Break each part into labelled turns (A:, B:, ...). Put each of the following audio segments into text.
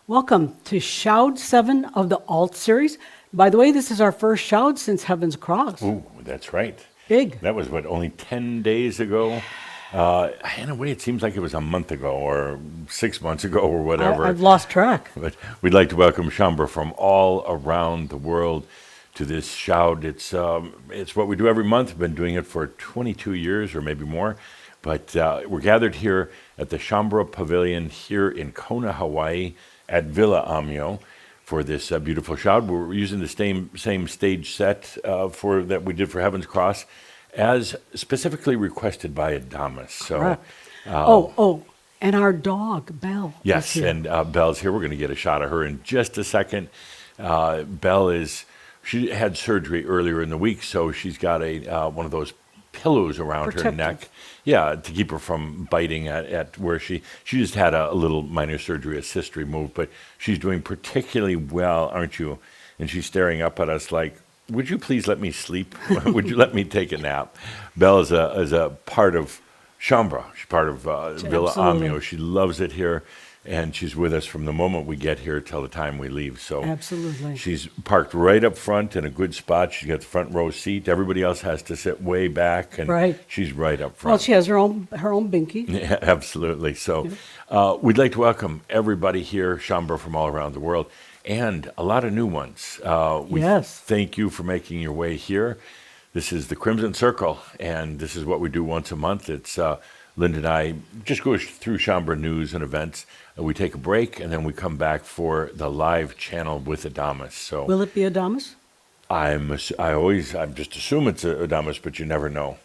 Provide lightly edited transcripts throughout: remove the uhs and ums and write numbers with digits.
A: Welcome to Shoud 7 of the Alt series. By the way, this is our first Shoud since Heaven's Cross.
B: Ooh, that's right.
A: Big.
B: That was, only 10 days ago? In a way, it seems like it was a month ago or 6 months ago or whatever.
A: I've lost track.
B: But we'd like to welcome Shambra from all around the world to this Shoud. It's what we do every month. We've been doing it for 22 years or maybe more. But we're gathered here at the Shambra Pavilion here in Kona, Hawaii, at Villa Amio for this beautiful Shoud. We're using the same stage set for that we did for Heaven's Cross, as specifically requested by Adamus. So,
A: Correct. And our dog, Belle.
B: yes,
A: is here.
B: and Belle's here. We're going to get a shot of her in just a second. She had surgery earlier in the week, so she's got a one of those pillows around her
A: Protective.
B: neck. Yeah, to keep her from biting at where she just had a little minor surgery, a cyst removed, but she's doing particularly well, aren't you? And she's staring up at us like, would you please let me sleep? Would you let me take a nap? Belle is a part of Shambra. She's part of Villa
A: Absolutely.
B: Amio. She loves it here, and she's with us from the moment we get here till the time we leave. So
A: Absolutely.
B: she's parked right up front in a good spot. She's got the front row seat. Everybody else has to sit way back, and
A: Right.
B: she's right up front.
A: Well, she has her own binky.
B: Yeah, absolutely. So we'd like to welcome everybody here, Shambra from all around the world, and a lot of new ones. We
A: Yes.
B: thank you for making your way here. This is the Crimson Circle, and this is what we do once a month. It's Linda and I just go through Shambra news and events. We take a break, and then we come back for the live channel with Adamus. So
A: Will it be Adamus?
B: I just assume it's Adamus, but you never know.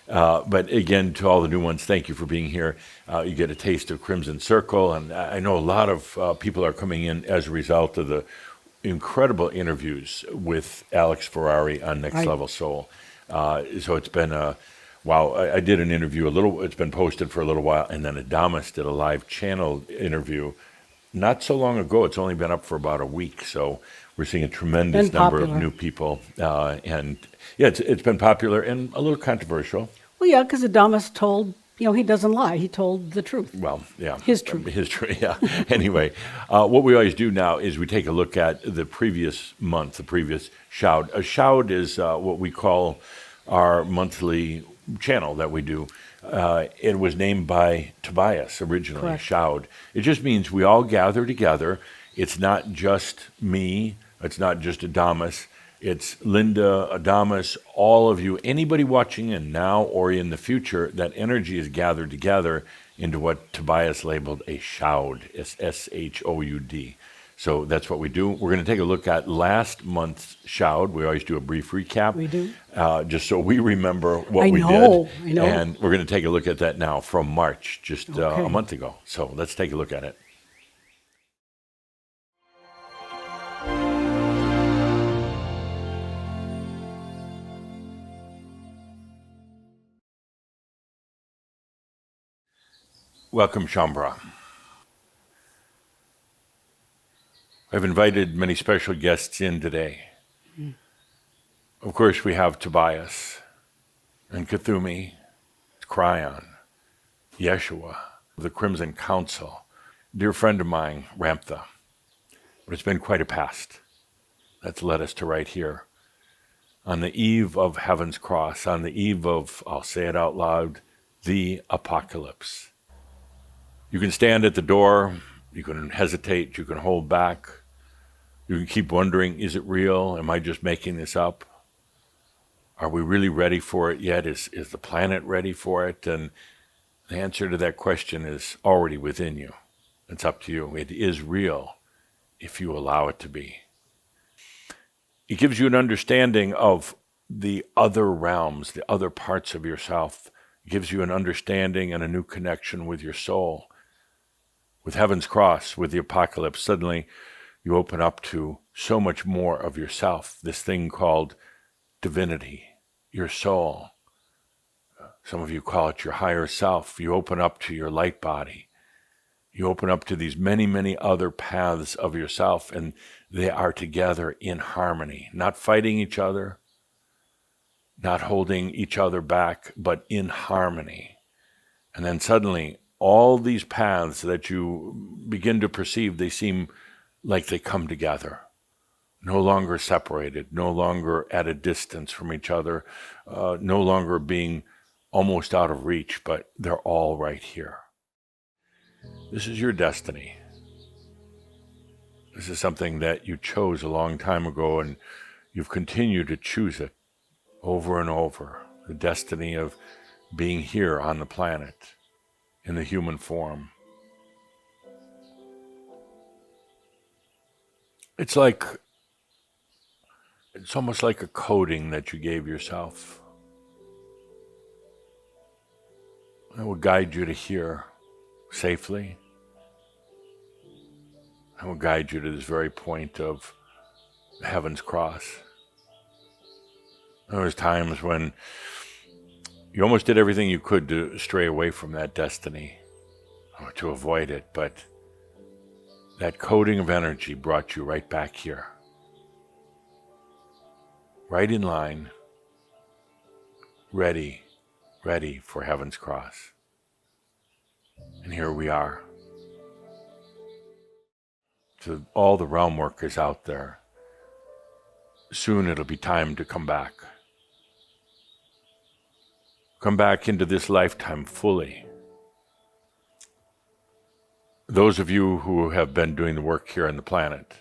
B: But again, to all the new ones, thank you for being here. You get a taste of Crimson Circle, and I know a lot of people are coming in as a result of the incredible interviews with Alex Ferrari on Next
A: Right.
B: Level Soul. So it's been wow. I did an interview it's been posted for a little while, and then Adamus did a live channel interview not so long ago. It's only been up for about a week, so we're seeing a tremendous
A: Been
B: number of
A: popular.
B: new people, and yeah, it's been popular and a little controversial.
A: Well, yeah, because Adamus told, he doesn't lie. He told the truth.
B: Well, yeah.
A: His truth.
B: His truth, yeah. Anyway, what we always do now is we take a look at the previous month, the previous Shoud. A Shoud is what we call our monthly channel that we do. It was named by Tobias originally,
A: Correct.
B: Shoud. It just means we all gather together. It's not just me. It's not just Adamus. It's Linda, Adamus, all of you, anybody watching in now or in the future, that energy is gathered together into what Tobias labeled a Shoud, S-H-O-U-D. So that's what we do. We're going to take a look at last month's Shoud. We always do a brief recap.
A: We do.
B: Just so we remember what
A: I
B: we
A: know,
B: did.
A: I know.
B: And we're going to take a look at that now from March, just
A: Okay.
B: a month ago. So let's take a look at it. Welcome, Shambra. I've invited many special guests in today. Of course, we have Tobias and Kathumi, Cryon, Yeshua, the Crimson Council, dear friend of mine, Ramtha. But it's been quite a past that's led us to right here. On the eve of Heaven's Cross, on the eve of, I'll say it out loud, the apocalypse. You can stand at the door, you can hesitate, you can hold back, you can keep wondering, is it real? Am I just making this up? Are we really ready for it yet? Is the planet ready for it? And the answer to that question is already within you. It's up to you. It is real if you allow it to be. It gives you an understanding of the other realms, the other parts of yourself. It gives you an understanding and a new connection with your soul. With Heaven's Cross, with the apocalypse, suddenly you open up to so much more of yourself, this thing called divinity, your soul. Some of you call it your higher self. You open up to your light body. You open up to these many, many other paths of yourself, and they are together in harmony, not fighting each other, not holding each other back, but in harmony. And then suddenly all these paths that you begin to perceive, they seem like they come together, no longer separated, no longer at a distance from each other, no longer being almost out of reach, but they're all right here. This is your destiny. This is something that you chose a long time ago, and you've continued to choose it over and over. The destiny of being here on the planet in the human form. It's almost like a coding that you gave yourself. It will guide you to here safely. It will guide you to this very point of the Heaven's Cross. There was times when you almost did everything you could to stray away from that destiny or to avoid it, but that coding of energy brought you right back here. Right in line, ready for Heaven's Cross. And here we are. To all the realm workers out there, soon it'll be time to come back. Come back into this lifetime fully. Those of you who have been doing the work here on the planet,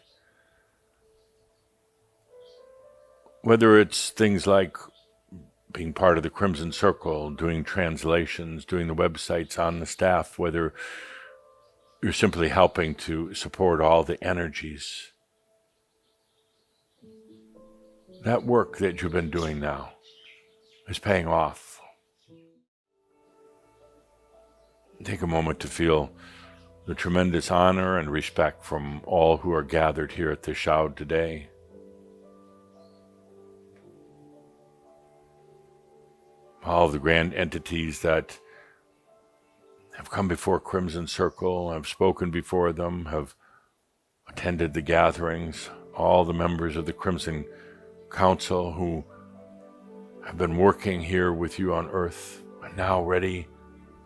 B: whether it's things like being part of the Crimson Circle, doing translations, doing the websites on the staff, whether you're simply helping to support all the energies, that work that you've been doing now is paying off. Take a moment to feel the tremendous honor and respect from all who are gathered here at the Shoud today. All the grand entities that have come before Crimson Circle, have spoken before them, have attended the gatherings, all the members of the Crimson Council who have been working here with you on Earth, are now ready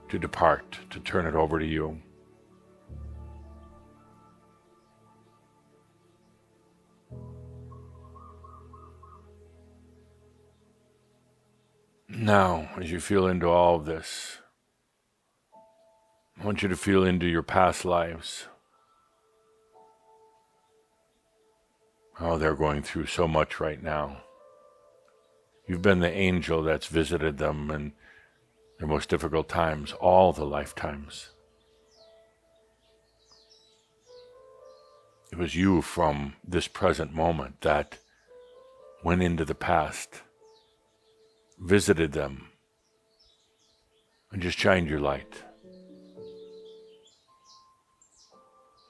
B: to depart, to turn it over to you. Now, as you feel into all of this, I want you to feel into your past lives. Oh, they're going through so much right now. You've been the angel that's visited them in their most difficult times, all the lifetimes. It was you from this present moment that went into the past, visited them, and just shined your light.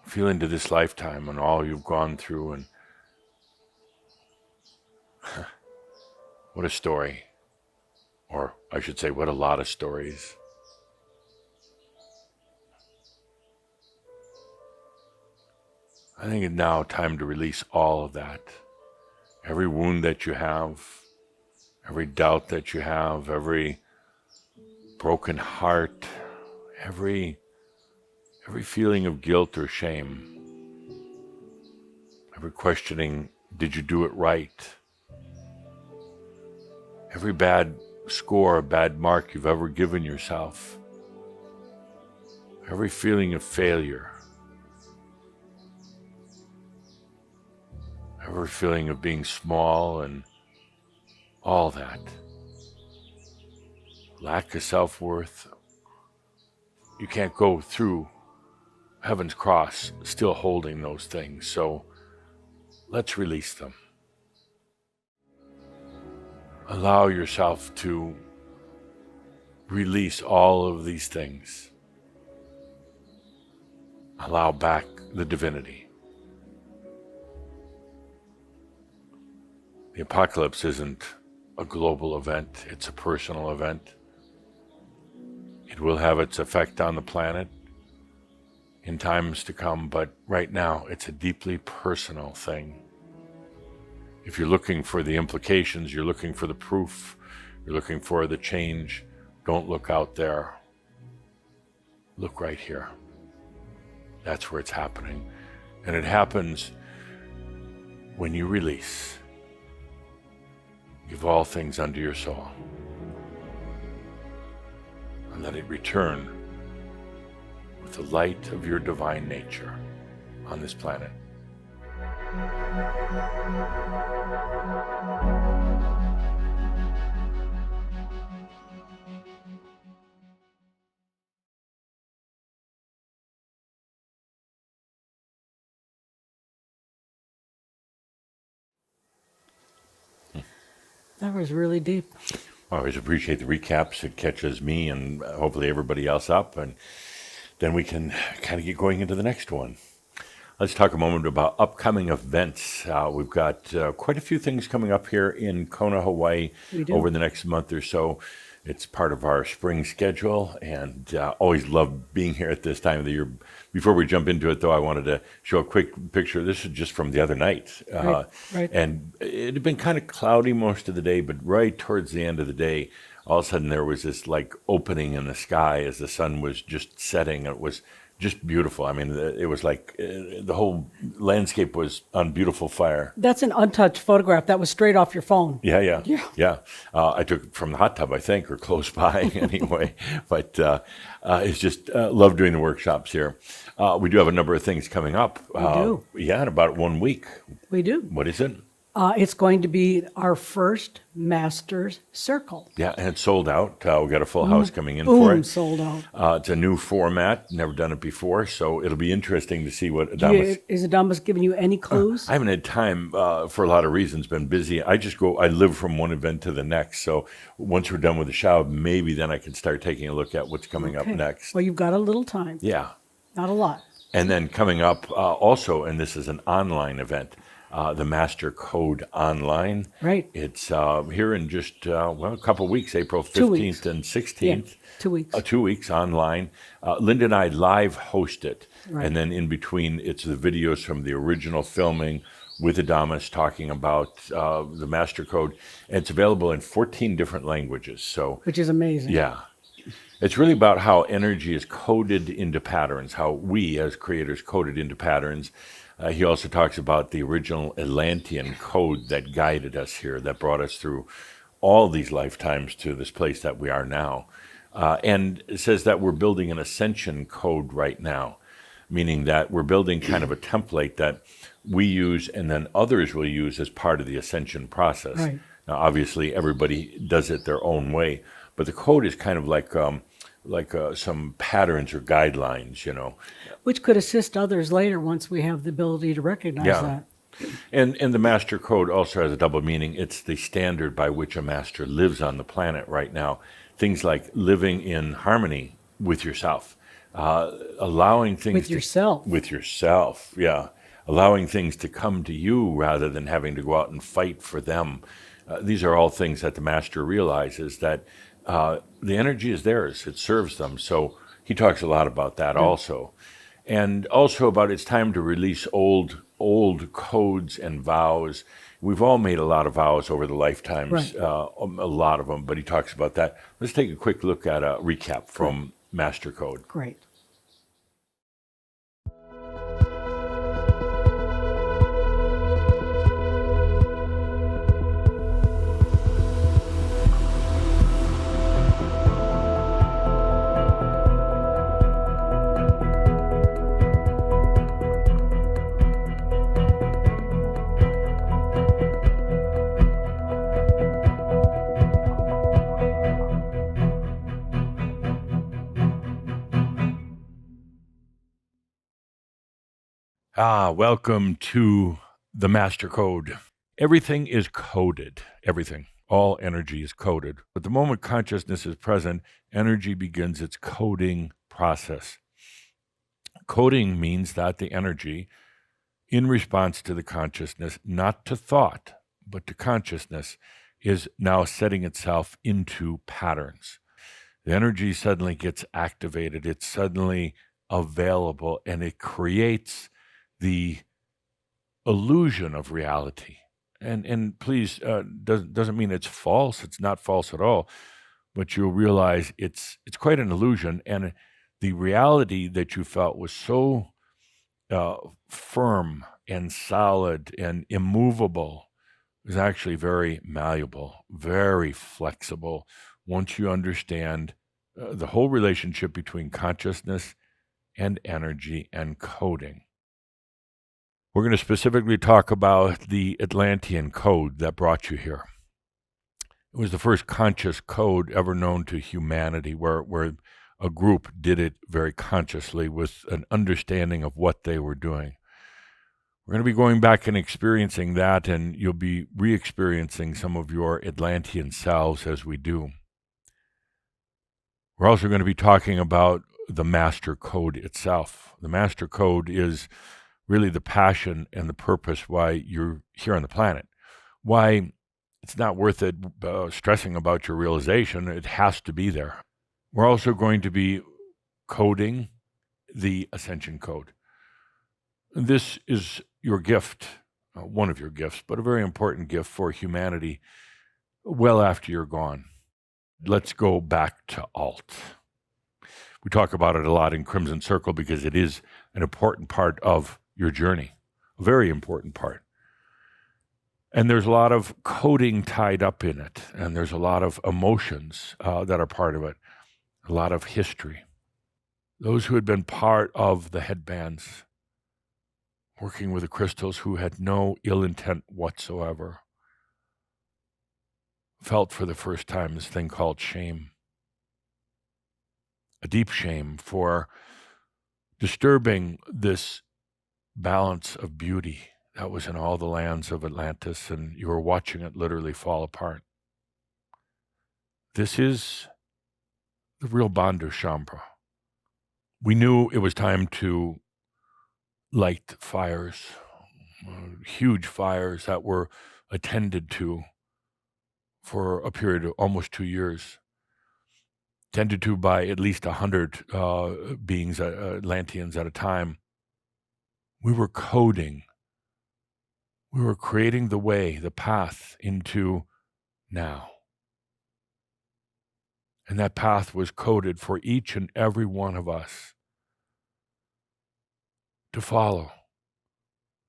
B: Feel into this lifetime and all you've gone through, and what a story. Or I should say, what a lot of stories. I think it's now time to release all of that. Every wound that you have, every doubt that you have, every broken heart, every feeling of guilt or shame, every questioning, did you do it right? Every bad score, bad mark you've ever given yourself, every feeling of failure, every feeling of being small, and all that. Lack of self-worth. You can't go through Heaven's Cross still holding those things, so let's release them. Allow yourself to release all of these things. Allow back the divinity. The apocalypse isn't a global event, it's a personal event. It will have its effect on the planet in times to come, but right now it's a deeply personal thing. If you're looking for the implications, you're looking for the proof, you're looking for the change, don't look out there. Look right here. That's where it's happening. And it happens when you release. Give all things unto your soul. And let it return with the light of your divine nature on this planet.
A: That was really deep.
B: I always appreciate the recaps. It catches me and hopefully everybody else up, and then we can kind of get going into the next one. Let's talk a moment about upcoming events. We've got quite a few things coming up here in Kona, Hawaii
A: We do.
B: over the next month or so. It's part of our spring schedule, and always love being here at this time of the year. Before we jump into it, though, I wanted to show a quick picture. This is just from the other night.
A: Right.
B: And it had been kind of cloudy most of the day, but right towards the end of the day, all of a sudden there was this like opening in the sky as the sun was just setting. It was just beautiful. I mean, it was like the whole landscape was on beautiful fire.
A: That's an untouched photograph. That was straight off your phone.
B: Yeah. I took it from the hot tub, I think, or close by anyway. But it's just love doing the workshops here. We do have a number of things coming up.
A: We do.
B: Yeah, in about 1 week.
A: We do.
B: What is it?
A: It's going to be our first Masters Circle.
B: Yeah, and it's sold out. We got a full house coming in for
A: Boom,
B: it.
A: sold out.
B: It's a new format, never done it before, so it'll be interesting to see what Adamus.
A: Is Adamus giving you any clues?
B: I haven't had time for a lot of reasons, been busy. I live from one event to the next, so once we're done with the show, maybe then I can start taking a look at what's coming up
A: Okay.
B: next.
A: Well, you've got a little time.
B: Yeah.
A: Not a lot.
B: And then coming up also, and this is an online event, the Master Code Online.
A: Right.
B: It's here in just, a couple of weeks, April 15th
A: 2 weeks.
B: and
A: Yeah,
B: 16th.
A: 2 weeks.
B: 2 weeks online. Linda and I live host it.
A: Right.
B: And then in between, it's the videos from the original filming with Adamus talking about the Master Code. And it's available in 14 different languages. So,
A: Which is amazing.
B: yeah. It's really about how energy is coded into patterns, how we as creators code it into patterns. He also talks about the original Atlantean code that guided us here, that brought us through all these lifetimes to this place that we are now. And it says that we're building an ascension code right now, meaning that we're building kind of a template that we use and then others will use as part of the ascension process.
A: Right.
B: Now, obviously, everybody does it their own way, but the code is kind of like some patterns or guidelines, you know.
A: Which could assist others later once we have the ability to recognize
B: Yeah.
A: that.
B: And the master code also has a double meaning. It's the standard by which a master lives on the planet right now. Things like living in harmony with yourself, allowing things
A: With yourself.
B: with yourself, yeah, allowing things to come to you rather than having to go out and fight for them. These are all things that the master realizes that the energy is theirs; it serves them. So he talks a lot about that also, and also about it's time to release old codes and vows. We've all made a lot of vows over the lifetimes,
A: Right.
B: A lot of them, but he talks about that. Let's take a quick look at a recap from Master Code.
A: Great.
B: Welcome to the Master Code. Everything is coded. Everything. All energy is coded. But the moment consciousness is present, energy begins its coding process. Coding means that the energy, in response to the consciousness, not to thought, but to consciousness, is now setting itself into patterns. The energy suddenly gets activated. It's suddenly available, and it creates the illusion of reality. And please, doesn't mean it's false. It's not false at all. But you'll realize it's quite an illusion. And The reality that you felt was so firm and solid and immovable is actually very malleable, very flexible once you understand the whole relationship between consciousness and energy and coding. We're going to specifically talk about the Atlantean code that brought you here. It was the first conscious code ever known to humanity where a group did it very consciously with an understanding of what they were doing. We're going to be going back and experiencing that, and you'll be re-experiencing some of your Atlantean selves as we do. We're also going to be talking about the master code itself. The master code is really the passion and the purpose why you're here on the planet. Why it's not worth it stressing about your realization. It has to be there. We're also going to be coding the Ascension Code. This is your gift, one of your gifts, but a very important gift for humanity well after you're gone. Let's go back to Alt. We talk about it a lot in Crimson Circle because it is an important part of your journey, a very important part. And there's a lot of coding tied up in it, and there's a lot of emotions that are part of it, a lot of history. Those who had been part of the headbands, working with the crystals, who had no ill intent whatsoever, felt for the first time this thing called shame. A deep shame for disturbing this balance of beauty that was in all the lands of Atlantis, and you were watching it literally fall apart. This is the real Bandu Shambra. We knew it was time to light fires, huge fires that were attended to for a period of almost 2 years, tended to by at least 100 beings, Atlanteans at a time. We were coding. We were creating the way, the path into now. And that path was coded for each and every one of us to follow,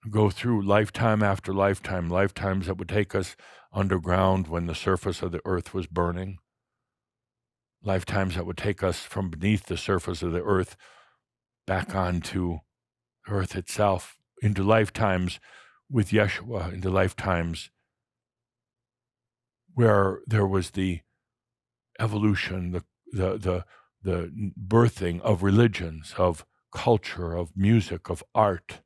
B: go through lifetime after lifetime, lifetimes that would take us underground when the surface of the earth was burning, lifetimes that would take us from beneath the surface of the earth back onto earth itself, into lifetimes with Yeshua, into lifetimes where there was the evolution, the birthing of religions, of culture, of music, of art,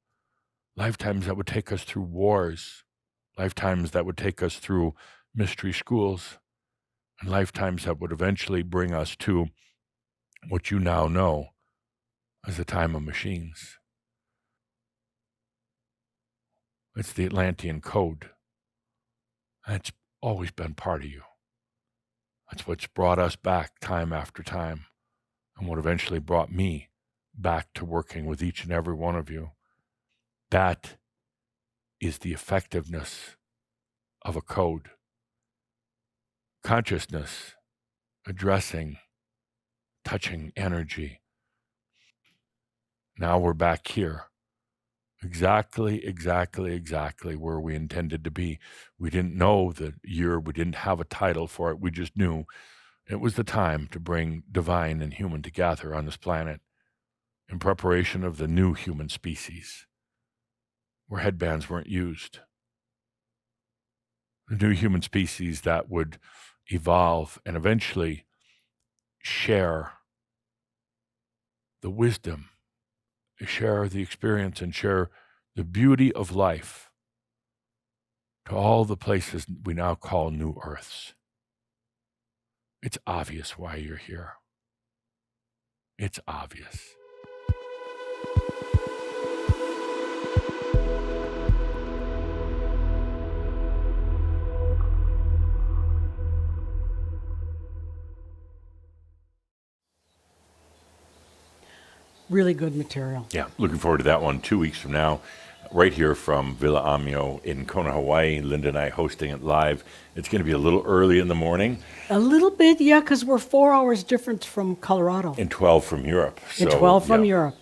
B: lifetimes that would take us through wars, lifetimes that would take us through mystery schools, and lifetimes that would eventually bring us to what you now know as the time of machines. It's the Atlantean code. And it's always been part of you. That's what's brought us back time after time, and what eventually brought me back to working with each and every one of you. That is the effectiveness of a code. Consciousness, addressing, touching energy. Now we're back here. Exactly where we intended to be. We didn't know the year. We didn't have a title for it. We just knew it was the time to bring divine and human together on this planet in preparation of the new human species, where headbands weren't used. The new human species that would evolve and eventually share the wisdom, share the experience, and share the beauty of life to all the places we now call new earths. It's obvious why you're here. It's obvious.
A: Really good material.
B: Yeah, looking forward to that one 2 weeks from now. right here from Villa Amio in Kona, Hawaii. Linda and I hosting it live. It's going to be a little early in the morning
A: A little bit, yeah, because we're 4 hours different from Colorado
B: and 12 from Europe.
A: and
B: So,
A: 12 from
B: yeah.
A: Europe.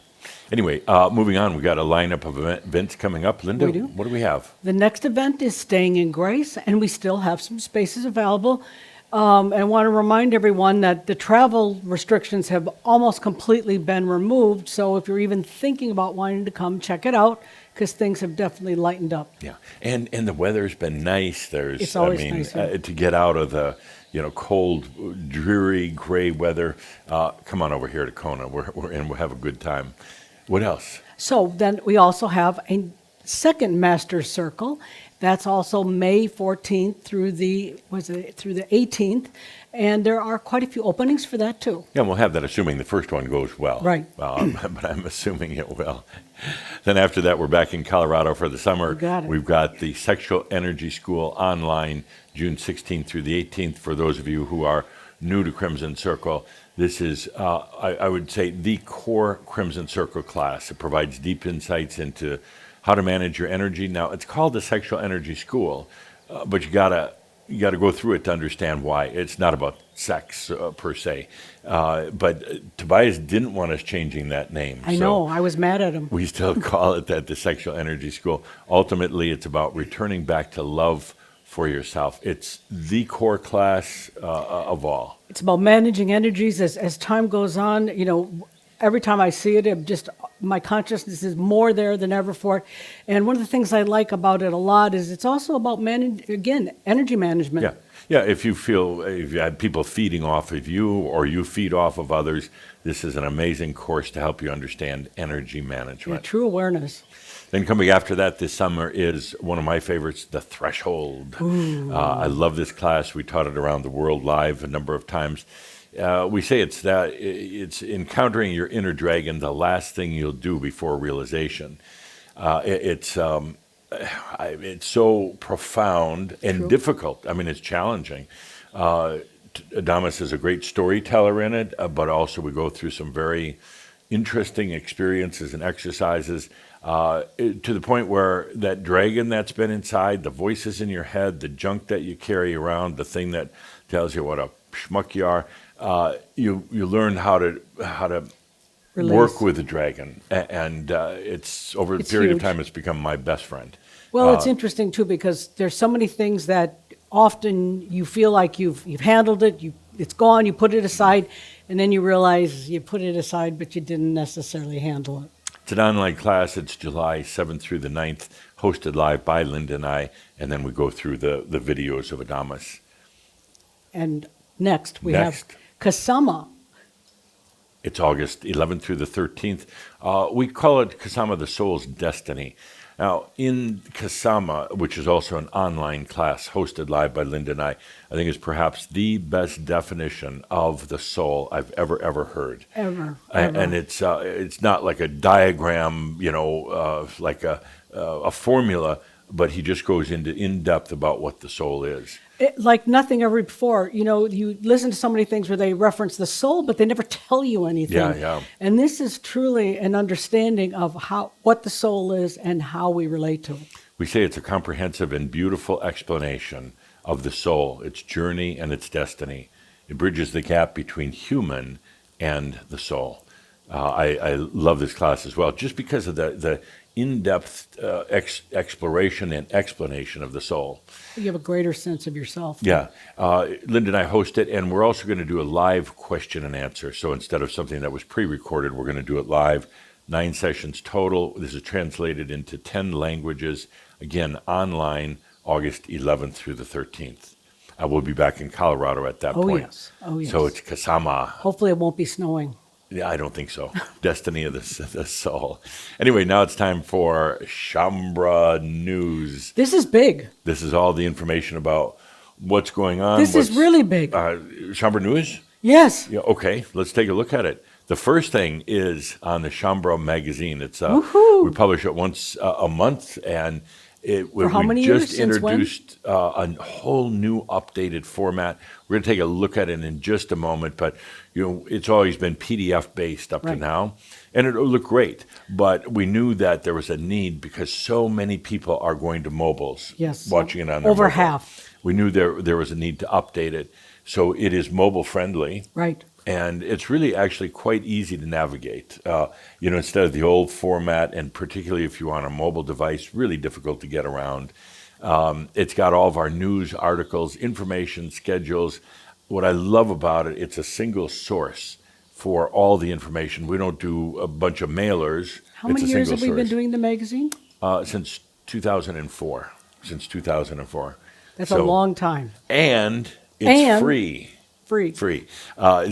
B: Anyway, moving on, we got a lineup of events coming up. Linda,
A: We do.
B: what do we have?
A: The next event is Staying in Grace, and we still have some spaces available. And I want to remind everyone that the travel restrictions have almost completely been removed. So if you're even thinking about wanting to come, check it out because things have definitely lightened up.
B: Yeah, and the weather's been nice. There's,
A: It's always
B: I mean,
A: nice here.
B: to get out of the, cold, dreary, gray weather. Come on over here to Kona. We'll have a good time. What else?
A: So then we also have a second Master's Circle. That's also May 14th through the 18th, and there are quite a few openings for that too.
B: Yeah, we'll have that assuming the first one goes well.
A: Right.
B: But I'm assuming it will. Then after that, we're back in Colorado for the summer.
A: You got it.
B: We've got the Sexual Energy School online, June 16th through the 18th. For those of you who are new to Crimson Circle, this is, I would say, the core Crimson Circle class. It provides deep insights into how to manage your energy. Now, it's called the Sexual Energy School, but you gotta go through it to understand why. It's not about sex per se. But Tobias didn't want us changing that name.
A: I know, I was mad at him.
B: We still call it that, the Sexual Energy School. Ultimately, it's about returning back to love for yourself. It's the core class of all.
A: It's about managing energies as time goes on. Every time I see it, my consciousness is more there than ever for it. And one of the things I like about it a lot is it's also about energy management.
B: Yeah. Yeah, if you have people feeding off of you or you feed off of others, this is an amazing course to help you understand energy
A: Yeah,
B: management.
A: true awareness.
B: Then coming after that this summer is one of my favorites, The Threshold. I love this class. We taught it around the world live a number of times. We say it's encountering your inner dragon, the last thing you'll do before realization. It's so profound and
A: True.
B: difficult. I mean, it's challenging. Adamus is a great storyteller in it, but also we go through some very interesting experiences and exercises to the point where that dragon that's been inside, the voices in your head, the junk that you carry around, the thing that tells you what a schmuck you are, you learn how to
A: Release.
B: work with the dragon, and it's over a
A: It's
B: period of
A: huge.
B: time, it's become my best friend.
A: Well, it's interesting too because there's so many things that often you feel like you've handled it, it's gone, you put it aside, and then you realize you put it aside, but you didn't necessarily handle it.
B: It's an online class. It's July 7th through the 9th, hosted live by Linda and I, and then we go through the videos of Adamus.
A: And next we
B: Next.
A: have Kasama.
B: It's August 11th through the 13th. We call it Kasama, the Soul's Destiny. Now, in Kasama, which is also an online class hosted live by Linda and I think is perhaps the best definition of the soul I've ever heard.
A: Ever.
B: And it's not like a diagram, like a formula, but he just goes into in depth about what the soul is.
A: Like nothing ever before. You listen to so many things where they reference the soul, but they never tell you anything.
B: Yeah.
A: And this is truly an understanding of what the soul is and how we relate to it.
B: We say it's a comprehensive and beautiful explanation of the soul, its journey and its destiny. It bridges the gap between human and the soul. I love this class as well, just because of the in-depth exploration and explanation of the soul.
A: You have a greater sense of yourself.
B: Yeah. Linda and I host it, and we're also going to do a live question and answer. So instead of something that was pre-recorded, we're going to do it live. 9 sessions total. This is translated into 10 languages. Again, online, August 11th through the 13th. I will be back in Colorado at that point.
A: Yes. Oh, yes.
B: So it's Kasama.
A: Hopefully it won't be snowing.
B: Yeah, I don't think so. Destiny of the soul. Anyway, now it's time for Shambra News.
A: This is big.
B: This is all the information about what's going on.
A: This is really big.
B: Shambra News?
A: Yes.
B: Yeah, okay, let's take a look at it. The first thing is on the Shambra magazine. It's
A: Woohoo.
B: we publish it once a month, and
A: For how many years?
B: just
A: Since when?
B: introduced a whole new updated format. We're going to take a look at it in just a moment, but it's always been PDF based up to
A: Right.
B: now, and it looked great. But we knew that there was a need because so many people are going to mobiles,
A: Yes.
B: watching it on their
A: Over
B: mobile.
A: half.
B: We knew there was a need to update it, so it is mobile friendly.
A: Right.
B: And it's really actually quite easy to navigate. Instead of the old format, and particularly if you're on a mobile device, really difficult to get around. It's got all of our news, articles, information, schedules. What I love about it, it's a single source for all the information. We don't do a bunch of mailers.
A: How
B: It's
A: many
B: a
A: years
B: single
A: have we been
B: source.
A: doing the magazine?
B: Since 2004. Since 2004.
A: That's a
B: So-
A: long time.
B: And it's
A: And-
B: free.
A: Free.
B: Free.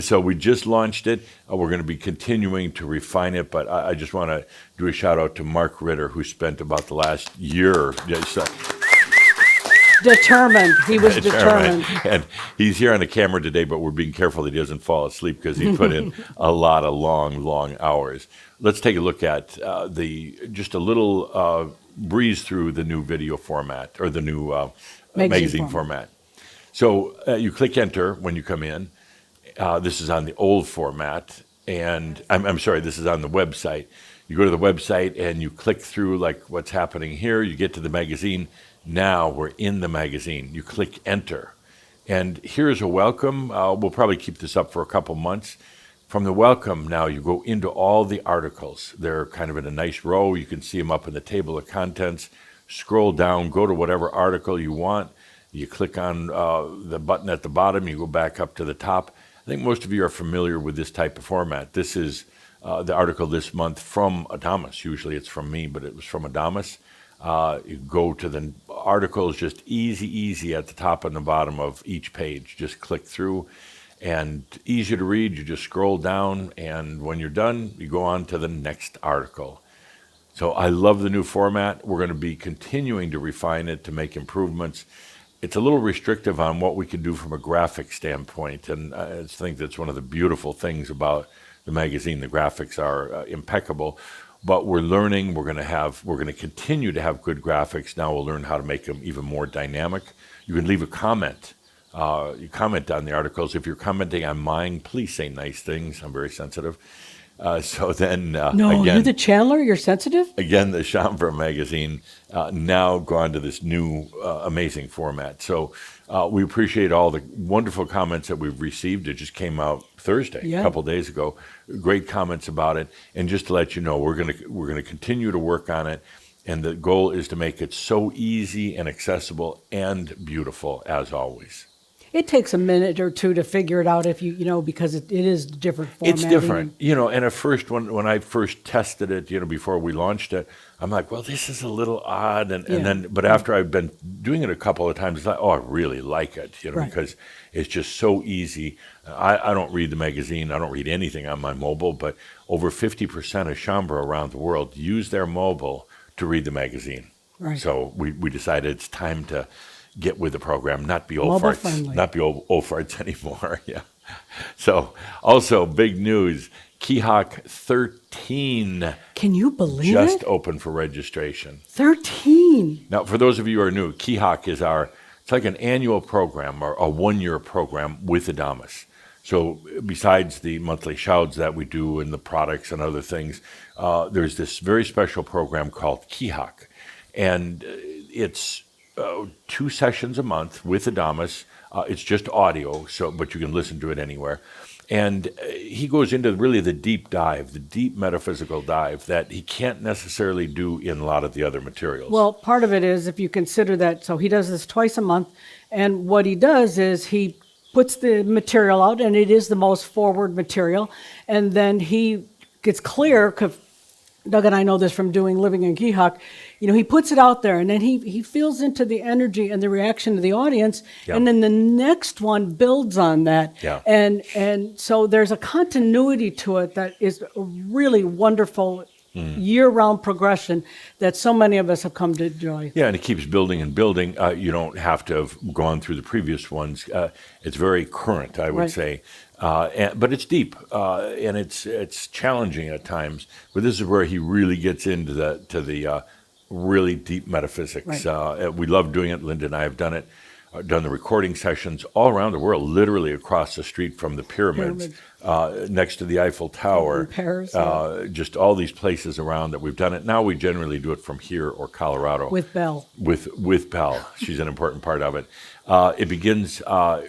B: So we just launched it. We're going to be continuing to refine it, but I just want to do a shout out to Mark Ritter, who spent about the last year just
A: Determined. He was determined.
B: And he's here on the camera today, but we're being careful that he doesn't fall asleep because he put in a lot of long hours. Let's take a look at just a little breeze through the new video format or the new magazine format. So you click enter when you come in. This is on the old format, and I'm sorry, this is on the website. You go to the website and you click through like what's happening here. You get to the magazine. Now we're in the magazine. You click enter, and here's a welcome. We'll probably keep this up for a couple months. From the welcome, now you go into all the articles. They're kind of in a nice row. You can see them up in the table of contents. Scroll down, go to whatever article you want. You click on the button at the bottom, you go back up to the top. I think most of you are familiar with this type of format. This is the article this month from Adamus. Usually it's from me, but it was from Adamus. You go to the articles, just easy at the top and the bottom of each page. Just click through, and easy to read. You just scroll down, and when you're done, you go on to the next article. So I love the new format. We're going to be continuing to refine it to make improvements. It's a little restrictive on what we can do from a graphic standpoint, and I think that's one of the beautiful things about the magazine. The graphics are impeccable, but we're learning. We're going to continue to have good graphics. Now we'll learn how to make them even more dynamic. You can leave a comment. You comment on the articles. If you're commenting on mine, please say nice things. I'm very sensitive. So then,
A: No,
B: again,
A: you're the Chandler? You're sensitive?
B: again, the Chambre magazine now gone to this new amazing format. So we appreciate all the wonderful comments that we've received. It just came out Thursday,
A: Yeah.
B: a couple days ago. Great comments about it. And just to let you know, we're gonna continue to work on it. And the goal is to make it so easy and accessible and beautiful as always.
A: It takes a minute or two to figure it out if because it is different formatting.
B: It's different, and at first, when I first tested it, before we launched it, I'm like, well, this is a little odd, and then, but after I've been doing it a couple of times, it's like, oh, I really like it,
A: Right.
B: because it's just so easy. I don't read the magazine, I don't read anything on my mobile, but over 50% of Chambre around the world use their mobile to read the magazine.
A: Right.
B: So we decided it's time to get with the program, not be old
A: Mobile
B: farts,
A: friendly.
B: not be old farts anymore. Yeah. So also big news: Keyhawk 13
A: Can you believe
B: just
A: it?
B: open for registration.
A: 13.
B: Now, for those of you who are new, Keyhawk is it's like an annual program or a one-year program with Adamus. So besides the monthly shouts that we do and the products and other things, there's this very special program called Keyhawk, and it's 2 sessions a month with Adamus. It's just audio, but you can listen to it anywhere. And he goes into really the deep metaphysical dive that he can't necessarily do in a lot of the other materials.
A: Well, part of it is if you consider that, so he does this twice a month, and what he does is he puts the material out, and it is the most forward material, and then he gets clear, because Doug and I know this from living in Keyhawk, he puts it out there, and then he feels into the energy and the reaction of the audience,
B: Yeah.
A: and then the next one builds on that.
B: Yeah.
A: And so there's a continuity to it that is a really wonderful year-round progression that so many of us have come to enjoy.
B: Yeah, and it keeps building and building. You don't have to have gone through the previous ones. It's very current, I would
A: Right.
B: say, but it's deep and it's challenging at times. But this is where he really gets into the really deep metaphysics.
A: Right.
B: We love doing it. Linda and I have done it. done the recording sessions all around the world, literally across the street from the pyramids, next to the Eiffel Tower,
A: In Paris,
B: just all these places around that we've done it. Now we generally do it from here or Colorado.
A: with Belle.
B: With Belle. She's an important part of it. It begins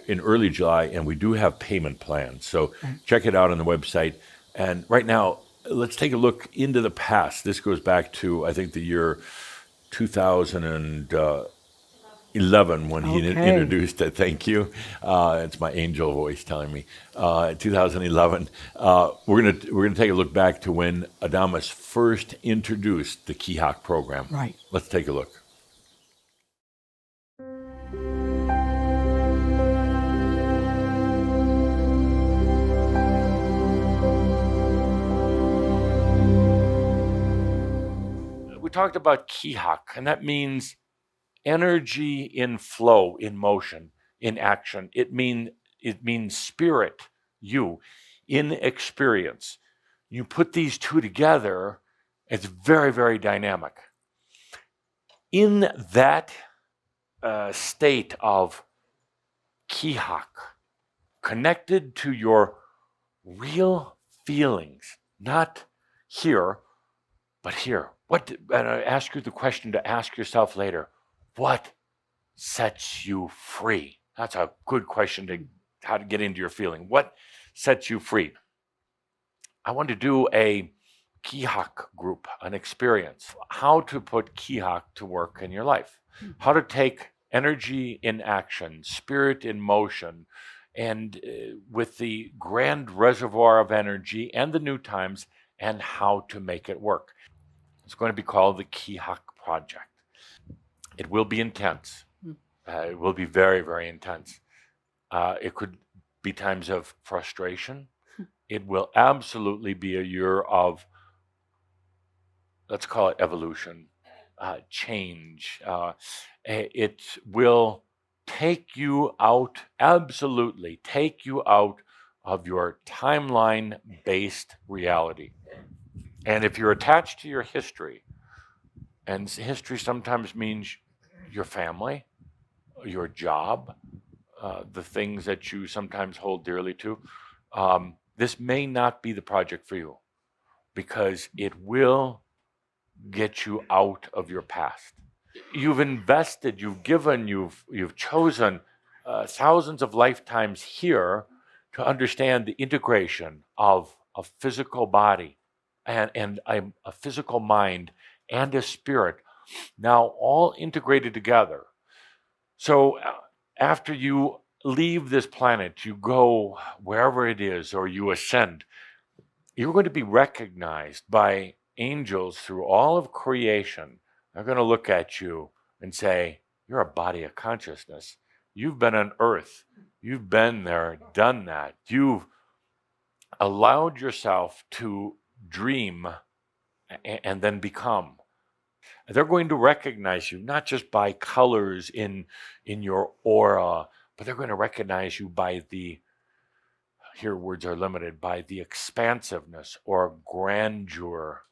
B: in early July, and we do have payment plans. So check it out on the website. And right now, let's take a look into the past. This goes back to, I think, the year 2011 when he introduced it. Thank you. It's my angel voice telling me. 2011. We're gonna take a look back to when Adamus first introduced the Kihak program.
A: Right.
B: Let's take a look. We talked about Kihak, and that means energy in flow, in motion, in action. It means spirit, you, in experience. You put these two together, it's very, very dynamic. In that state of Kihak, connected to your real feelings, not here, but here. And I ask you the question to ask yourself later, what sets you free? That's a good question to how to get into your feeling. What sets you free? I want to do a Kihak group, an experience, how to put Kihak to work in your life, how to take energy in action, spirit in motion, and with the grand reservoir of energy and the new times, and how to make it work. It's going to be called the Kihak Project. It will be intense. It will be very, very intense. It could be times of frustration. It will absolutely be a year of, let's call it evolution, change. It will take you out, absolutely take you out of your timeline-based reality. And if you're attached to your history, and history sometimes means your family, your job, the things that you sometimes hold dearly to, this may not be the project for you because it will get you out of your past. You've invested, you've given, you've chosen thousands of lifetimes here to understand the integration of a physical body and a physical mind and a spirit, now all integrated together. So after you leave this planet, you go wherever it is, or you ascend, you're going to be recognized by angels through all of creation. They're going to look at you and say, you're a body of consciousness. You've been on earth. You've been there, done that. You've allowed yourself to dream and then become. They're going to recognize you not just by colors in your aura, but they're going to recognize you by here words are limited, by the expansiveness or grandeur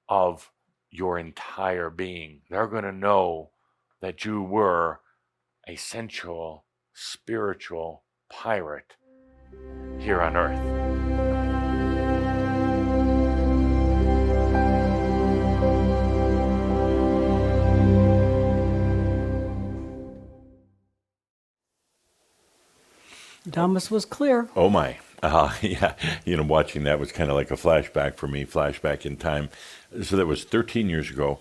B: of your entire being. They're going to know that you were a sensual, spiritual pirate here on earth.
A: Adamus was clear.
B: Oh my. Yeah, watching that was kind of like a flashback for me, flashback in time. So that was 13 years ago.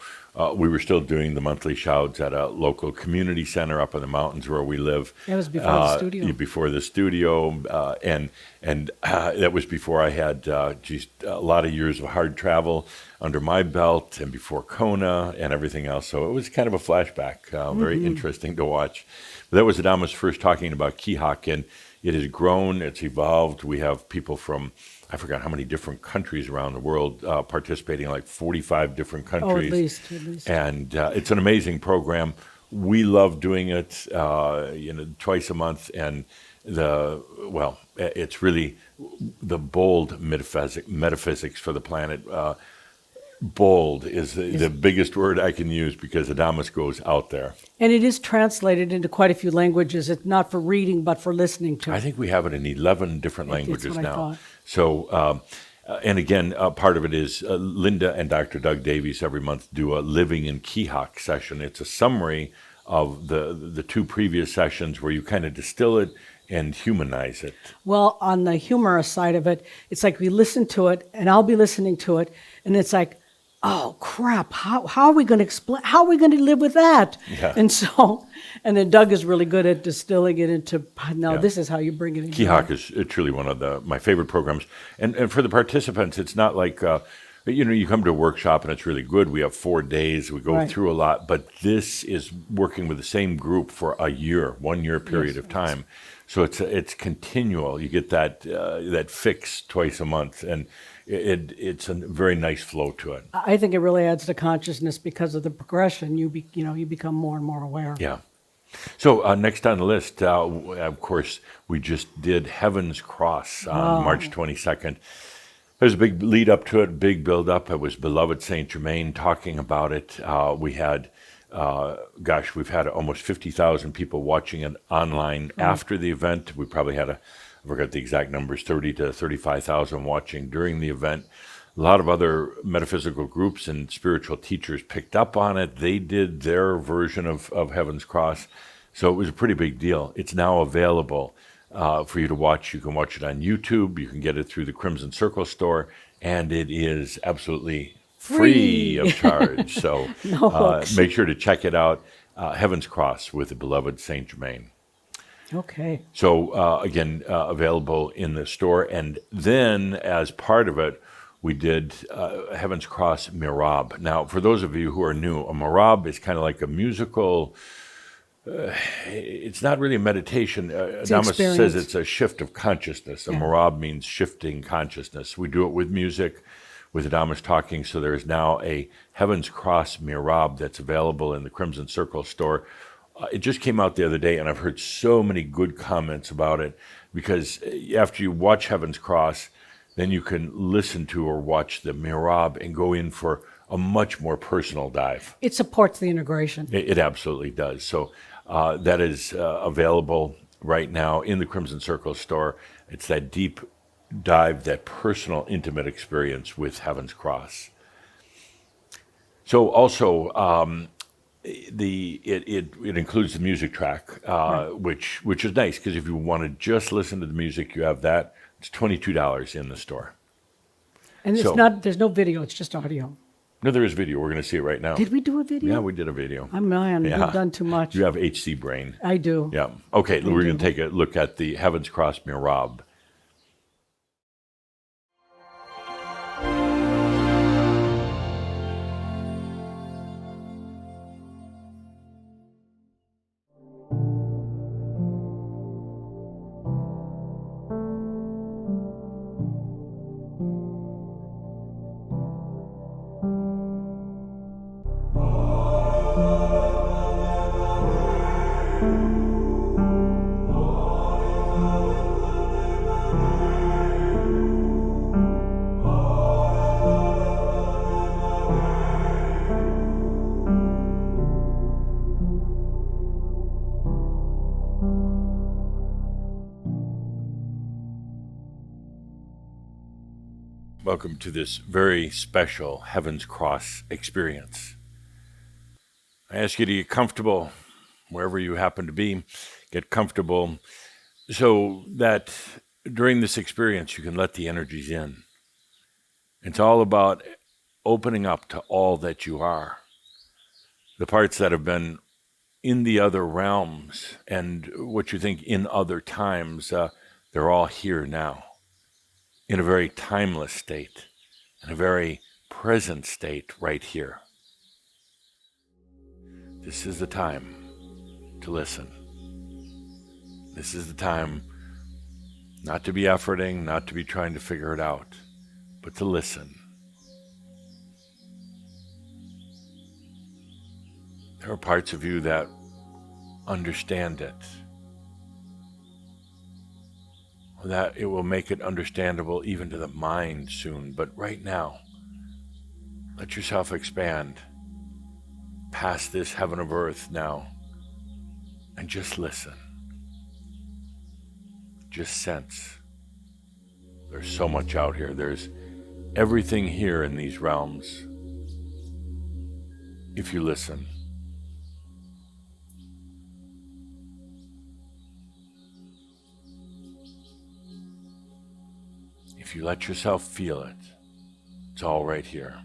B: We were still doing the monthly shouts at a local community center up in the mountains where we live.
A: That was before the studio.
B: Before the studio, and that was before I had just a lot of years of hard travel under my belt, and before Kona and everything else. So it was kind of a flashback, very interesting to watch. But that was Adamus first talking about Kihak, and it has grown, it's evolved. We have people from, I forgot how many different countries around the world participating, like 45 different countries.
A: Oh, at least.
B: And it's an amazing program. We love doing it, twice a month. And it's really the bold metaphysics for the planet. Bold is the biggest word I can use because Adamus goes out there.
A: And it is translated into quite a few languages. It's not for reading, but for listening to.
B: I think we have it in 11 different
A: That's
B: languages
A: what I
B: now.
A: thought.
B: So, and again, part of it is Linda and Dr. Doug Davies every month do a Living in Kihak session. It's a summary of the two previous sessions where you kind of distill it and humanize it.
A: Well, on the humorous side of it, it's like we listen to it, and I'll be listening to it, and it's like, oh crap! How are we going to explain? How are we going to live with that?
B: Yeah.
A: And then Doug is really good at distilling it into. No,
B: Yeah.
A: this is how you bring it in.
B: Kihak is truly one of my favorite programs. And for the participants, it's not like, you come to a workshop and it's really good. We have 4 days. We go
A: Right.
B: through a lot. But this is working with the same group for a year, 1 year period of time. So it's continual. You get that fix twice a month. And it's a very nice flow to it.
A: I think it really adds to consciousness because of the progression. You become more and more aware.
B: Yeah. So next on the list, of course, we just did Heaven's Cross on March 22nd. There's a big lead up to it, big build up. It was beloved Saint Germain talking about it. We had, we've had almost 50,000 people watching it online after the event. We probably had I forgot the exact numbers, 30 to 35,000 watching during the event. A lot of other metaphysical groups and spiritual teachers picked up on it. They did their version of Heaven's Cross. So it was a pretty big deal. It's now available for you to watch. You can watch it on YouTube. You can get it through the Crimson Circle store. And it is absolutely free of charge. So make sure to check it out. Heaven's Cross with the beloved Saint Germain.
A: Okay.
B: So again, available in the store. And then as part of it, we did Heaven's Cross Mirab. Now, for those of you who are new, a Mirab is kind of like a musical, it's not really a meditation. Adamus says it's a shift of consciousness. A Mirab means shifting consciousness. We do it with music, with Adamus talking. So there is now a Heaven's Cross Mirab that's available in the Crimson Circle store. It just came out the other day, and I've heard so many good comments about it because after you watch Heaven's Cross, then you can listen to or watch the Mirab and go in for a much more personal dive.
A: It supports the integration.
B: It absolutely does. So that is available right now in the Crimson Circle store. It's that deep dive, that personal, intimate experience with Heaven's Cross. So also, it includes the music track, which is nice because if you want to just listen to the music, you have that. It's $22 in the store.
A: And it's not. There's no video. It's just audio.
B: No, there is video. We're going to see it right now.
A: Did we do a video?
B: Yeah, we did a video.
A: I'm man. We've done too much.
B: You have HC brain.
A: I do.
B: Yeah. Okay, we're going to take a look at the Heaven's Cross Mirab. Welcome to this very special Heaven's Cross experience. I ask you to get comfortable wherever you happen to be. Get comfortable so that during this experience you can let the energies in. It's all about opening up to all that you are. The parts that have been in the other realms and what you think in other times, they're all here now. In a very timeless state, in a very present state right here. This is the time to listen. This is the time not to be efforting, not to be trying to figure it out, but to listen. There are parts of you that understand it, that it will make it understandable even to the mind soon. But right now, Let yourself expand past this heaven of earth now and just listen. Just sense. There's so much out here. There's everything here in these realms. If you listen. If you let yourself feel it, it's all right here.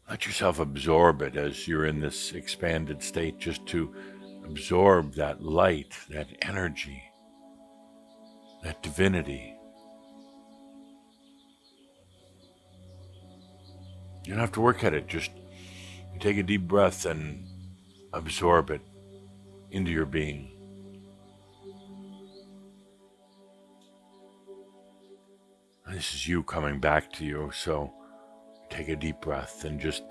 B: Let yourself absorb it as you're in this expanded state, just to absorb that light, that energy, that divinity. You don't have to work at it, just take a deep breath and absorb it into your being. This is you coming back to you, so take a deep breath and just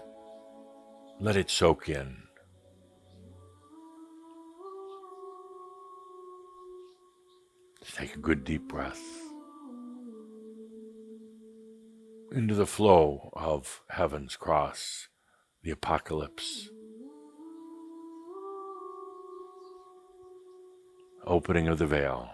B: let it soak in. Just take a good deep breath into the flow of heaven's cross, the apocalypse, opening of the veil.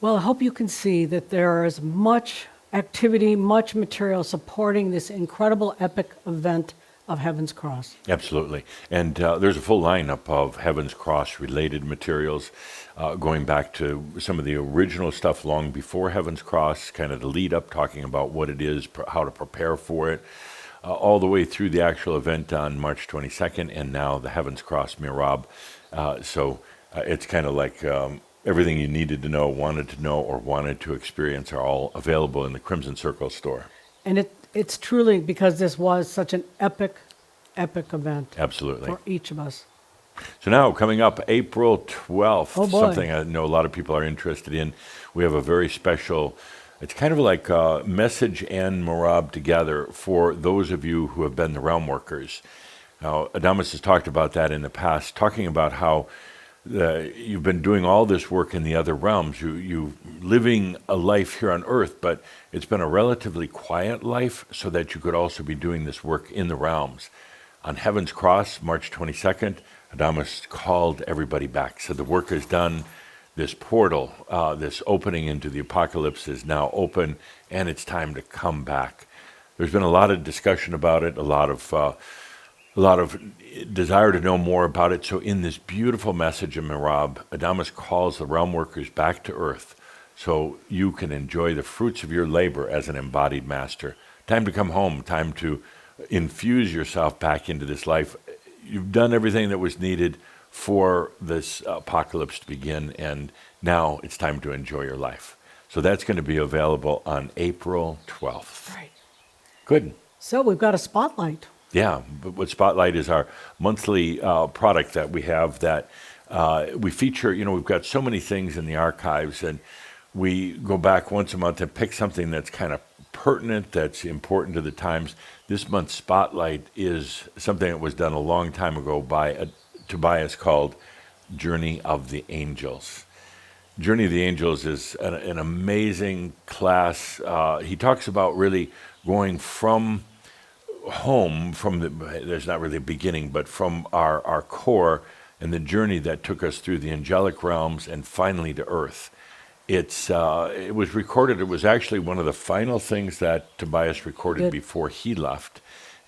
A: Well, I hope you can see that there is much activity, much material supporting this incredible epic event of Heaven's Cross.
B: Absolutely. And there's a full lineup of Heaven's Cross related materials, going back to some of the original stuff long before Heaven's Cross, kind of the lead up, talking about what it is, how to prepare for it, all the way through the actual event on March 22nd, and now the Heaven's Cross Mirab. So it's kind of like everything you needed to know, or wanted to experience are all available in the Crimson Circle store.
A: And it's truly because this was such an epic event.
B: Absolutely.
A: For each of us.
B: So now, coming up April 12th,
A: Oh boy.
B: something I know a lot of people are interested in. We have a very special, it's kind of like a message and Mirab together for those of you who have been the realm workers. Now, Adamus has talked about that in the past, talking about how you've been doing all this work in the other realms. You living a life here on Earth, but it's been a relatively quiet life, so that you could also be doing this work in the realms. On Heaven's Cross, March 22nd, Adamus called everybody back. So the work is done. This portal, this opening into the apocalypse is now open, and it's time to come back. There's been a lot of discussion about it, a lot of desire to know more about it. So in this beautiful message of Mirab, Adamus calls the realm workers back to Earth so you can enjoy the fruits of your labor as an embodied master. Time to come home, time to infuse yourself back into this life. You've done everything that was needed for this apocalypse to begin, and now it's time to enjoy your life. So that's going to be available on April 12th.
A: Right.
B: Good.
A: So we've got a spotlight.
B: Yeah, but what Spotlight is our monthly product that we have that we feature. You know, we've got so many things in the archives, and we go back once a month and pick something that's kind of pertinent, that's important to the times. This month's Spotlight is something that was done a long time ago by Tobias called Journey of the Angels. Journey of the Angels is an amazing class. He talks about really going from home, there's not really a beginning, but from our core and the journey that took us through the angelic realms and finally to Earth. It was recorded. It was actually one of the final things that Tobias recorded before he left,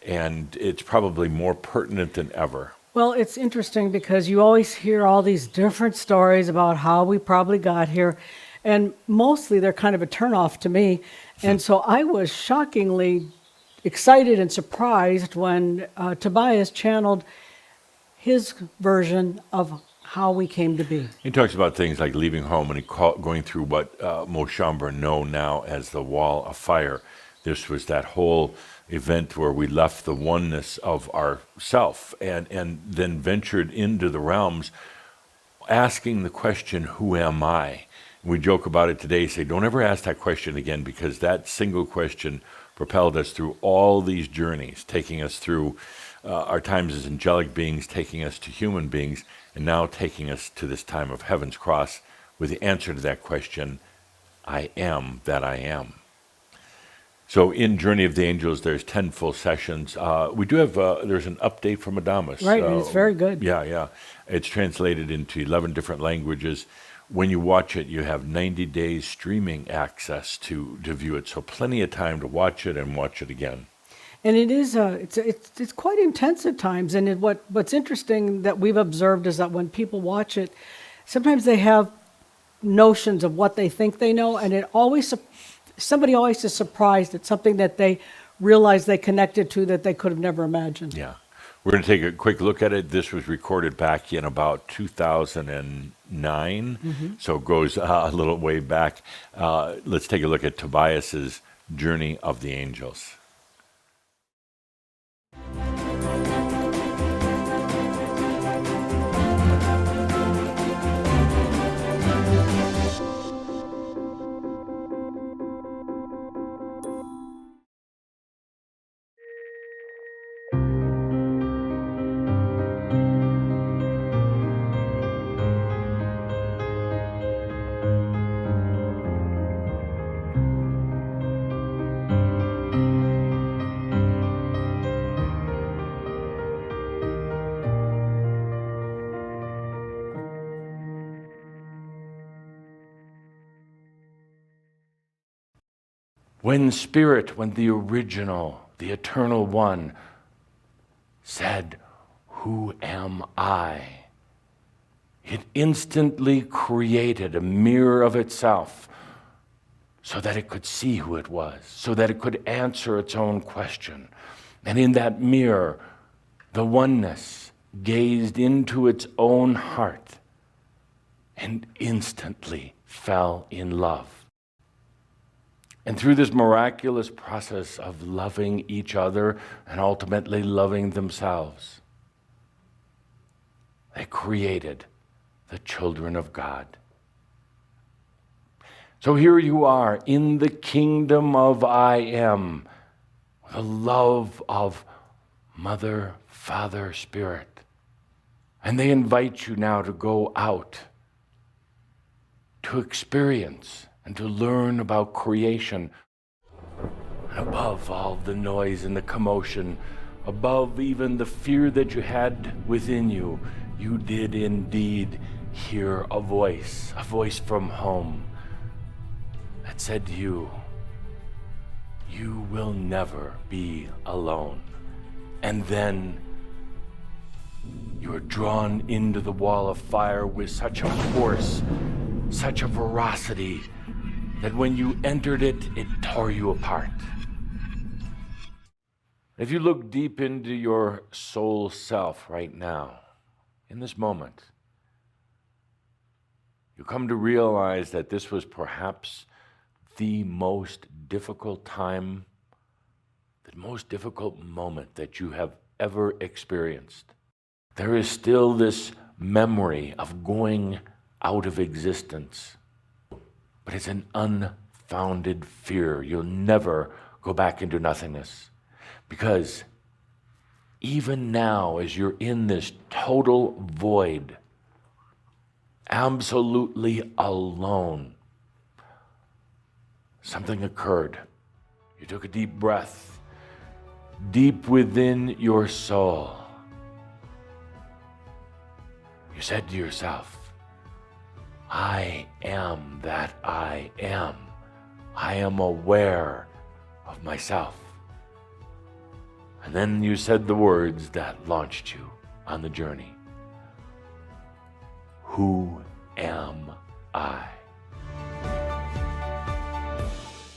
B: and it's probably more pertinent than ever.
A: Well, it's interesting because you always hear all these different stories about how we probably got here, and mostly they're kind of a turnoff to me. And so I was shockingly excited and surprised when Tobias channeled his version of how we came to be.
B: He talks about things like leaving home and going through what most Chambre know now as the Wall of Fire. This was that whole event where we left the oneness of ourself and then ventured into the realms asking the question, who am I? We joke about it today, say, don't ever ask that question again, because that single question propelled us through all these journeys, taking us through our times as angelic beings, taking us to human beings, and now taking us to this time of Heaven's Cross with the answer to that question, I am that I am. So in Journey of the Angels, there's 10 full sessions. We do have, there's an update from Adamus.
A: Right, and it's very good.
B: Yeah. It's translated into 11 different languages. When you watch it, you have 90 days streaming access to view it. So plenty of time to watch it and watch it again.
A: And it is it's quite intense at times. And what's interesting that we've observed is that when people watch it, sometimes they have notions of what they think they know, and somebody always is surprised at something that they realize they connected to that they could have never imagined.
B: Yeah. We're going to take a quick look at it. This was recorded back in about 2009, so it goes a little way back. Let's take a look at Tobias's Journey of the Angels. When the original, the eternal one, said, "Who am I?" it instantly created a mirror of itself so that it could see who it was, so that it could answer its own question. And in that mirror, the oneness gazed into its own heart and instantly fell in love. And through this miraculous process of loving each other and ultimately loving themselves, they created the children of God. So here you are in the kingdom of I Am, the love of Mother, Father, Spirit. And they invite you now to go out to experience and to learn about creation. And above all the noise and the commotion, above even the fear that you had within you, you did indeed hear a voice from home that said to you, you will never be alone. And then you were drawn into the wall of fire with such a force, such a ferocity, that when you entered it, it tore you apart. If you look deep into your soul self right now, in this moment, you come to realize that this was perhaps the most difficult time, the most difficult moment that you have ever experienced. There is still this memory of going out of existence, but it's an unfounded fear. You'll never go back into nothingness, because even now, as you're in this total void, absolutely alone, something occurred. You took a deep breath, deep within your soul. You said to yourself, I am that I am. I am aware of myself. And then you said the words that launched you on the journey. Who am I?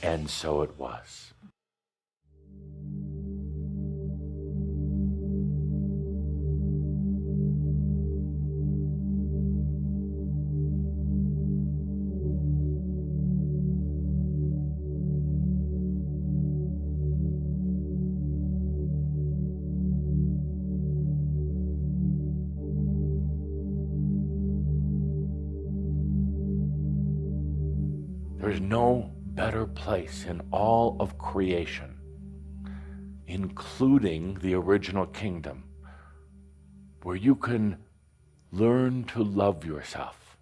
B: And so it was. There's no better place in all of creation, including the original kingdom, where you can learn to love yourself,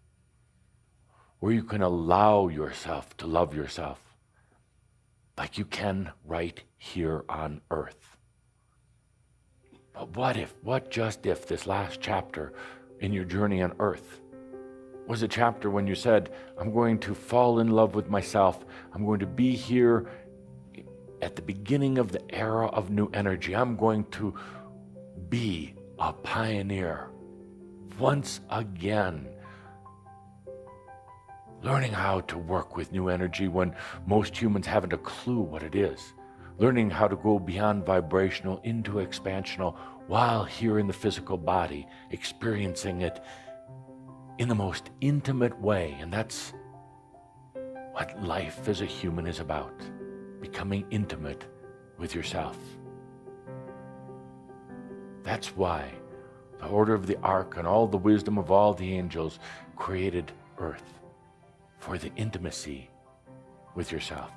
B: where you can allow yourself to love yourself like you can right here on earth. But what just if this last chapter in your journey on earth was a chapter when you said, I'm going to fall in love with myself. I'm going to be here at the beginning of the era of new energy. I'm going to be a pioneer once again, learning how to work with new energy when most humans haven't a clue what it is. Learning how to go beyond vibrational into expansional while here in the physical body, experiencing it in the most intimate way. And that's what life as a human is about, becoming intimate with yourself. That's why the order of the ark and all the wisdom of all the angels created earth, for the intimacy with yourself.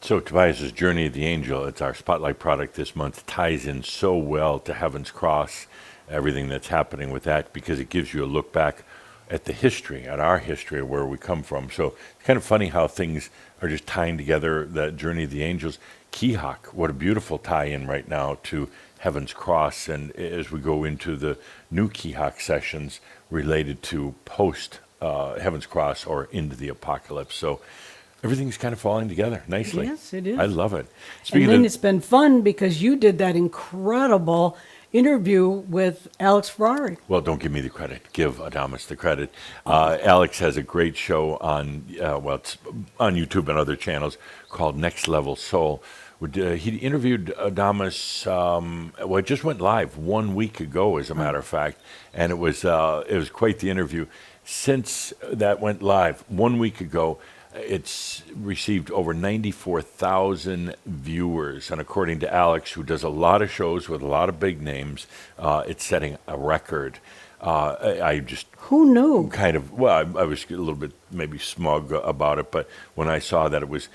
B: So Tobias's Journey of the Angel, it's our spotlight product this month, ties in so well to Heaven's Cross, everything that's happening with that, because it gives you a look back at the history, at our history, of where we come from. So it's kind of funny how things are just tying together, that Journey of the Angels. Kihak, what a beautiful tie-in right now to Heaven's Cross, and as we go into the new Kihak sessions related to post Heaven's Cross or into the apocalypse. So everything's kind of falling together nicely.
A: Yes, it is.
B: I love it.
A: And then it's been fun because you did that incredible interview with Alex Ferrari.
B: Well, don't give me the credit. Give Adamus the credit. Alex has a great show on, it's on YouTube and other channels called Next Level Soul. He interviewed Adamus, it just went live 1 week ago, as a matter of fact, and it was quite the interview. Since that went live 1 week ago, it's received over 94,000 viewers, and according to Alex, who does a lot of shows with a lot of big names, it's setting a record. I just
A: Who knew?
B: I was a little bit maybe smug about it, but when I saw that it was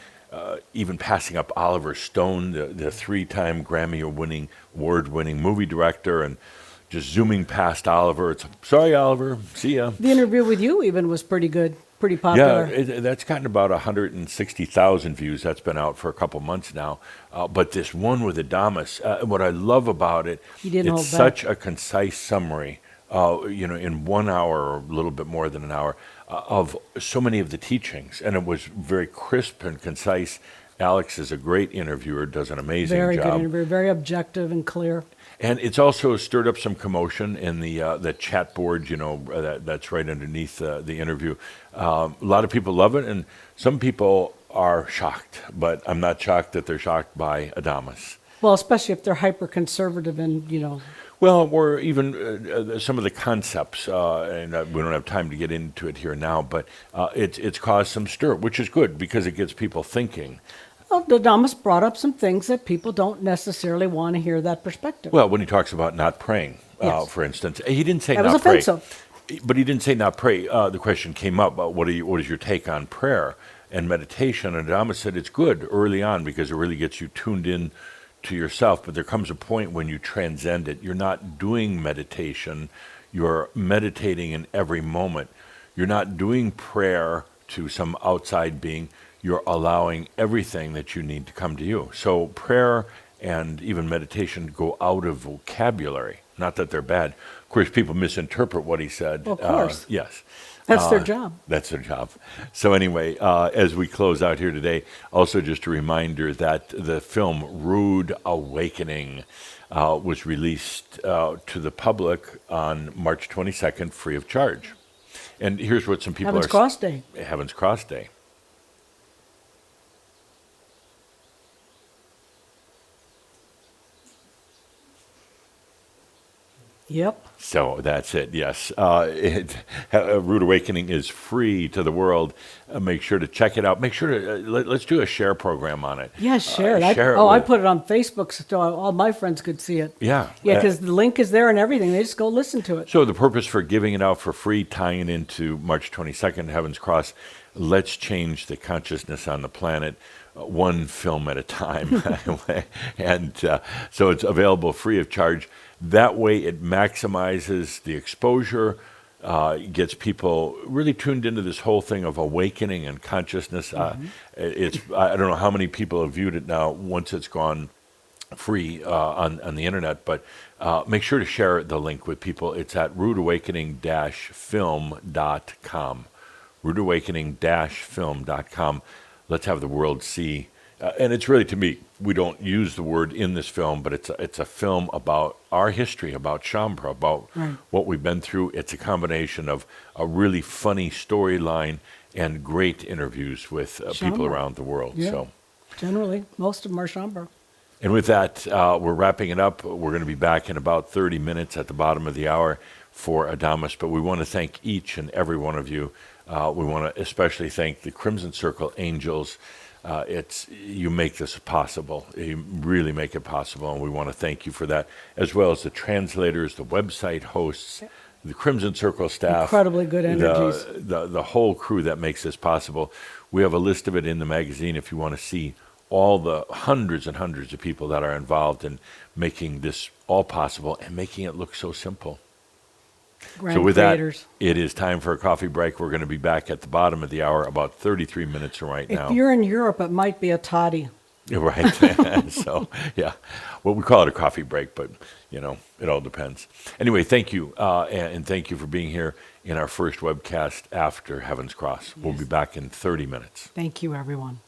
B: even passing up Oliver Stone, the three-time Grammy award-winning movie director, and just zooming past Oliver, it's sorry, Oliver, see ya.
A: The interview with you even was pretty good, pretty popular.
B: Yeah, that's gotten about 160,000 views. That's been out for a couple months now. But this one with Adamus, what I love about it, it's such a concise summary, in 1 hour or a little bit more than an hour, of so many of the teachings. And it was very crisp and concise. Alex is a great interviewer, does an amazing job.
A: Very good interview, very objective and clear.
B: And it's also stirred up some commotion in the chat board, that's right underneath the interview. A lot of people love it, and some people are shocked, but I'm not shocked that they're shocked by Adamus.
A: Well, especially if they're hyper-conservative and,
B: Well, or even some of the concepts, and we don't have time to get into it here now, but it's caused some stir, which is good because it gets people thinking.
A: Well, Adamus brought up some things that people don't necessarily want to hear that perspective.
B: Well, when he talks about not praying,
A: Yes.
B: for instance, he didn't say
A: That
B: not
A: was
B: pray.
A: offensive.
B: But he didn't say not pray. The question came up, what is your take on prayer and meditation? And Adamus said it's good early on because it really gets you tuned in to yourself. But there comes a point when you transcend it. You're not doing meditation. You're meditating in every moment. You're not doing prayer to some outside being. You're allowing everything that you need to come to you. So prayer and even meditation go out of vocabulary. Not that they're bad. Of course, people misinterpret what he said.
A: Well, of course.
B: Yes.
A: That's their job.
B: That's their job. So anyway, as we close out here today, also just a reminder that the film Rude Awakening was released to the public on March 22nd, free of charge. And here's what some people
A: Heaven's Cross Day.
B: Heaven's Cross Day.
A: Yep.
B: So that's it, yes. Rude Awakening is free to the world. Make sure to check it out. Make sure to, let's do a share program on it.
A: Yeah, share it.
B: Share it
A: I
B: with-
A: put it on Facebook so all my friends could see it.
B: Yeah.
A: Yeah, because the link is there and everything. They just go listen to it.
B: So the purpose for giving it out for free, tying into March 22nd, Heaven's Cross, let's change the consciousness on the planet one film at a time. And so it's available free of charge. That way it maximizes the exposure, gets people really tuned into this whole thing of awakening and consciousness. I don't know how many people have viewed it now once it's gone free on the internet, but make sure to share the link with people. It's at rudeawakening-film.com. rudeawakening-film.com. Let's have the world see. And it's really, to me, we don't use the word in this film, but it's a film about our history, about Shaumbra, about what we've been through. It's a combination of a really funny storyline and great interviews with people
A: Shaumbra.
B: around the world.
A: Yeah.
B: So.
A: Generally, most of them are Shaumbra.
B: And with that, we're wrapping it up. We're going to be back in about 30 minutes at the bottom of the hour for Adamus. But we want to thank each and every one of you. We want to especially thank the Crimson Circle Angels. You make this possible. You really make it possible, and we want to thank you for that, as well as the translators, the website hosts, the Crimson Circle staff.
A: Incredibly good energies.
B: The whole crew that makes this possible. We have a list of it in the magazine if you want to see all the hundreds and hundreds of people that are involved in making this all possible and making it look so simple.
A: Grand
B: So with
A: creators.
B: that, it is time for a coffee break. We're going to be back at the bottom of the hour, about 33 minutes from right now.
A: If you're in Europe, it might be a toddy.
B: Yeah, right. So, yeah. Well, we call it a coffee break, but, it all depends. Anyway, thank you. And thank you for being here in our first webcast after Heaven's Cross. We'll be back in 30 minutes.
A: Thank you, everyone.